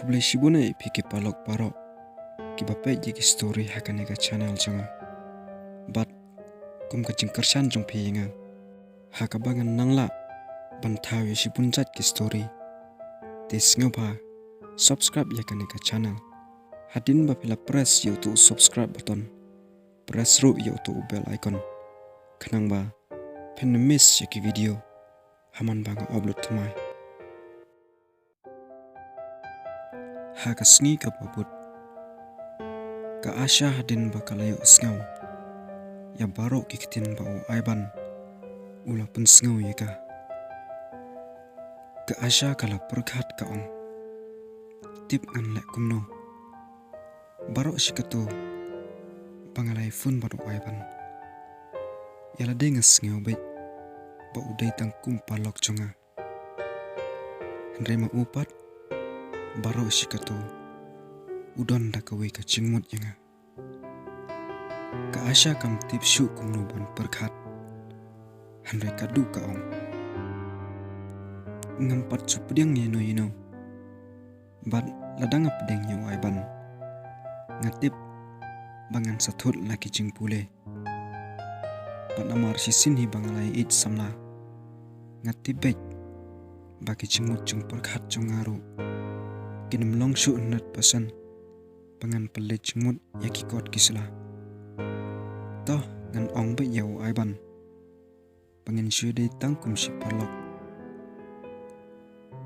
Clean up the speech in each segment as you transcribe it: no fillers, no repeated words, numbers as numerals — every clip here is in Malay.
Kublai shibune piki palok paro ki bape jiki story hakane ka channel jonga but kum ka jingkarsan jong piyinga hakabangan nangla bantaw ya shibunjat ki story tes ngoba subscribe yakane ka channel hadin ba pila press youtube subscribe button press ru youtube bell icon kanang ba pen miss yaki video haman banga upload thamai haka sngi ka babut ka asha hadin bakalayo sngaw ya baro kikitin ba o aiban ula pun sngaw yaka ka asha kala perkhat ka ong tip ngan lek kumno baro shikato bangalay fun ba o aiban yala dengas sngaw bet ba uday tang kumpalok chunga Henry upat baro shikato udon da kawe ka chingmut yanga ka asha kam tip shu kumno ban perkhat Henry kadu ka ong ngampat supding yino bad ladang apdeng nyo aiban ngatip bangan sathut laki jingpule panamar sisin hi bangalay it samla ngatibek bagi jingmut jung perkhat jung ngaru kinim longshu 100% pangan pele jingmut yaki kot kisla toh ngan ong be yaw aiban pangan syude tangkum si palok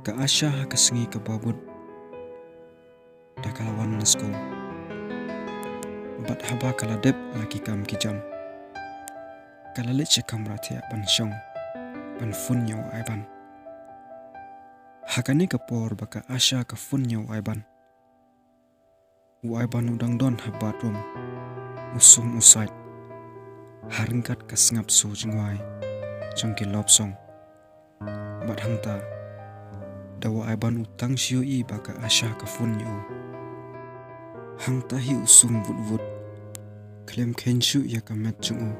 ka asya kasengi ka babut dakalawan nasko bat haba kala dep laki kam kijam kala leche kamratia ban syong ban fun yaw aiban hakani ka por baka asya ka fun yaw aiban Aiban udang don ha bathroom usum usait haringkat ka sngap so jingwai chongki lopsong bat hangta dawa Aiban utang siu i baka asya ka fun yaw hangta hi usum vut klem kenshu ya ka met jungu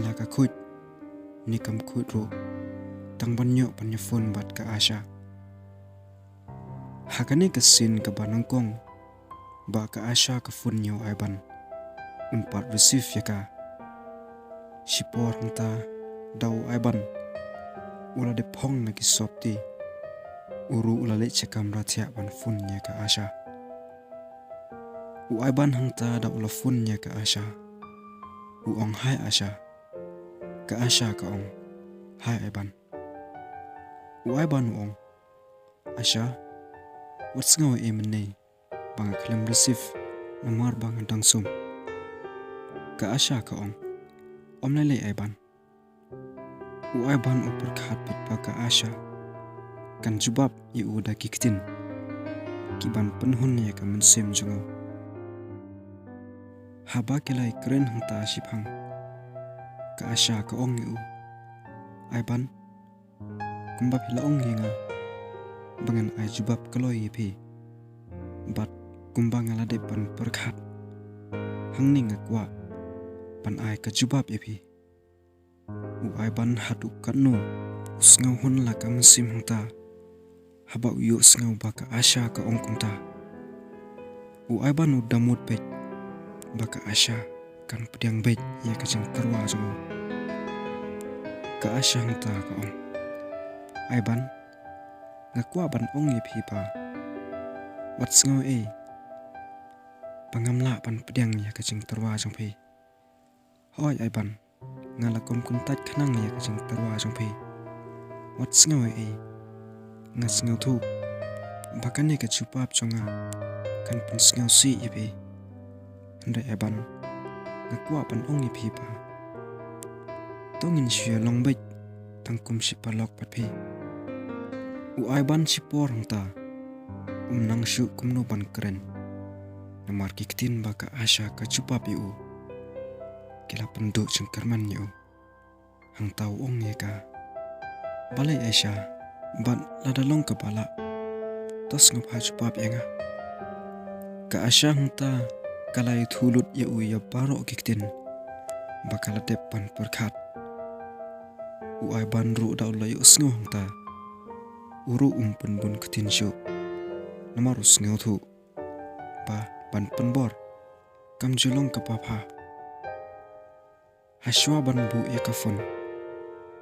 la ka khut nikam khut ro tangban nyo panya fun bat ka asya hakani ka sin ka banangkong ba ka asya ka fun nyo Aiban unpat receive yaka sipor hanta daw Aiban ula de pong lagi sopti uru ula le chekam ratia ban fun nya ka asya Aiban hanta da ula fun nya ka asya ong hai asya ka asya ka ong hai Aiban Aiban ong asya what's ngaw emne bang klem receive namar bang dangsum ka asya ka ong omlele Aiban Aiban upar khat pit pa ka asya kan jubab i uda kiktin kiban penhun ya ka mensem jungo haba kelai kren hanta sipang ka asya ka ong yu Aiban kumba pila ong hinga bangan ai jubab kaloi pi bat kumbang ala de pan perkhat hangning akwa pan ai ka jubab epi Aiban haduk kanu usngau hun la kam sim hangta haba uyo sngau baka asya ka ongkumta Aiban udamut bet baka asya kan pediang bet ya ka jeng terwa jungu ka asya hangta ka ong Aiban ngakwa ban ong epi pa what's ngau pangamla pan pediang ya ka jeng terwa jong pi hoi Aiban ngala kom kuntat khanang ya ka jeng terwa jong pi what's ngau ngas ngau thu bakane ka chupap chonga kan pun ngau si ipi ndai Aiban ngakwa pan ong ipi pa tongin shia long bet tangkum si palok pat pi Aiban si por hangta nang shu kumno ban keren namar kiktin baka asya ka chupap yu kila penduk jengkarman yu hang tau ong yeka balai asya ban ladalong ke bala tos ngapa chupap yanga ka asya hangta kalai thulut yu ya baro kiktin bakala depan perkhat Aiban ru daw layo sngo hangta uru bun ketin syu namarus ngeu thu ba ban penbor kam julong ka papa hashwa ban bu ya ka fun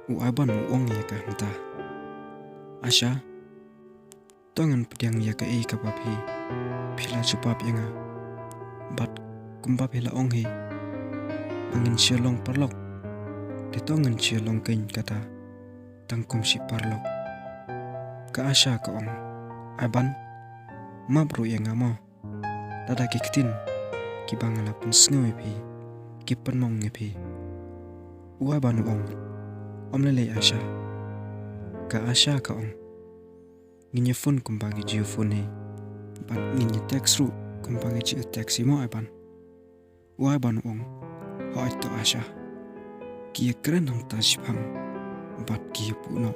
u aban u ong ya ka hanta asha tongan pediang ya ka e ka papi phila chupap yanga bat kumba phila ong he bangin shalong parlok di tongan shalong kain kata tangkum si parlok ka asha ka ong aban mabru yanga mo dada kiktin ki bangala pun sngoy pi ki panmong ngepi uwa banu ong omlele asha ka ong nginya phone kumbagi jiu phone he bat nginya text ru kumbagi jiu text mo aban uwa banu ong hoi to asha ki kren hang ta shipang bat ki puno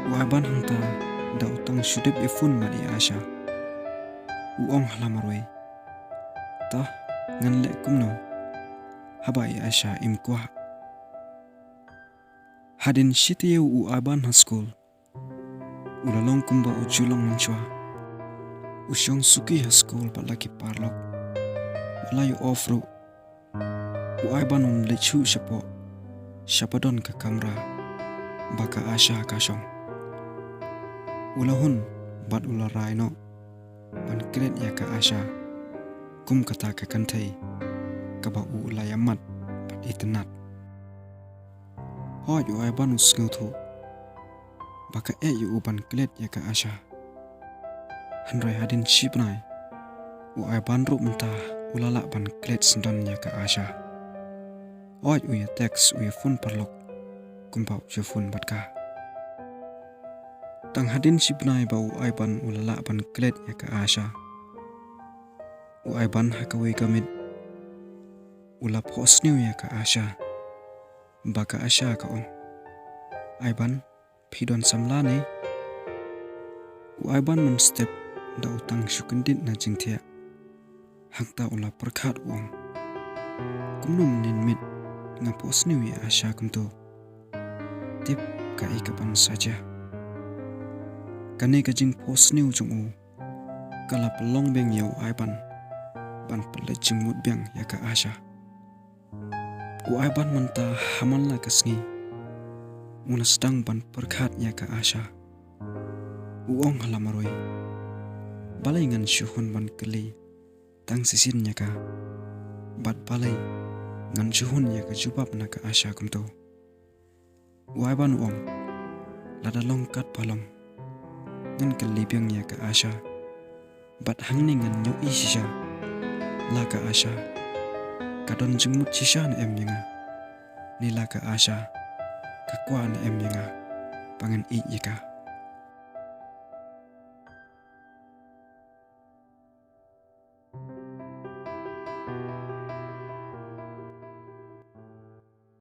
uwa ban hang ta da utang shudep e phone mari asha uong halamaroi ta ngan le kumno habai asha imkwa hadin shitiye u aban ha school ulalong kumba ujulong manchwa usyong suki ha school balaki parlok layo ofru u aban lechu shapo shapadon ka kamra baka asha kasong ulahun bad ularai no ban kret ya ka asha kum kata ka kantai ka ba u layamat bat itnat hoi u ai ban usngu thu baka e yu ban klet ya ka asha hanrai hadin shipnai u ai ban ru menta ulala ban klet sindon ya ka asha hoi u ya text u ya phone parlok kumba u phone bat ka tang hadin shipnai ba u ai ban ulala ban klet ya ka asha u ai ban hakawi kamit ula post new ya ka asha baka asha ka ong ai ban phidon samla ne u ai ban man step da utang shukendit na jingthia hakta ula perkhat ong kumnum nin mit nga post new ya asha kumto tip ka ikapan saja kane ka jing post new chung u kala pelong beng yau ai ban pele jing mut beng ya ka asha u ai ban manta haman la kasngi una stang ban perkhat ya ka asha u ong halamaroi balai ngan shuhun ban keli tang sisin ya ka bat balai ngan shuhun ya ka jubab na ka asha kumto u ai ban ong lada long kat palong ngan keli beng ya ka asha bat hangni ngan nyu isha la ka asha kadon jengmut shisha na em yanga nila ka asha ka kwa na em yanga pangan i yaka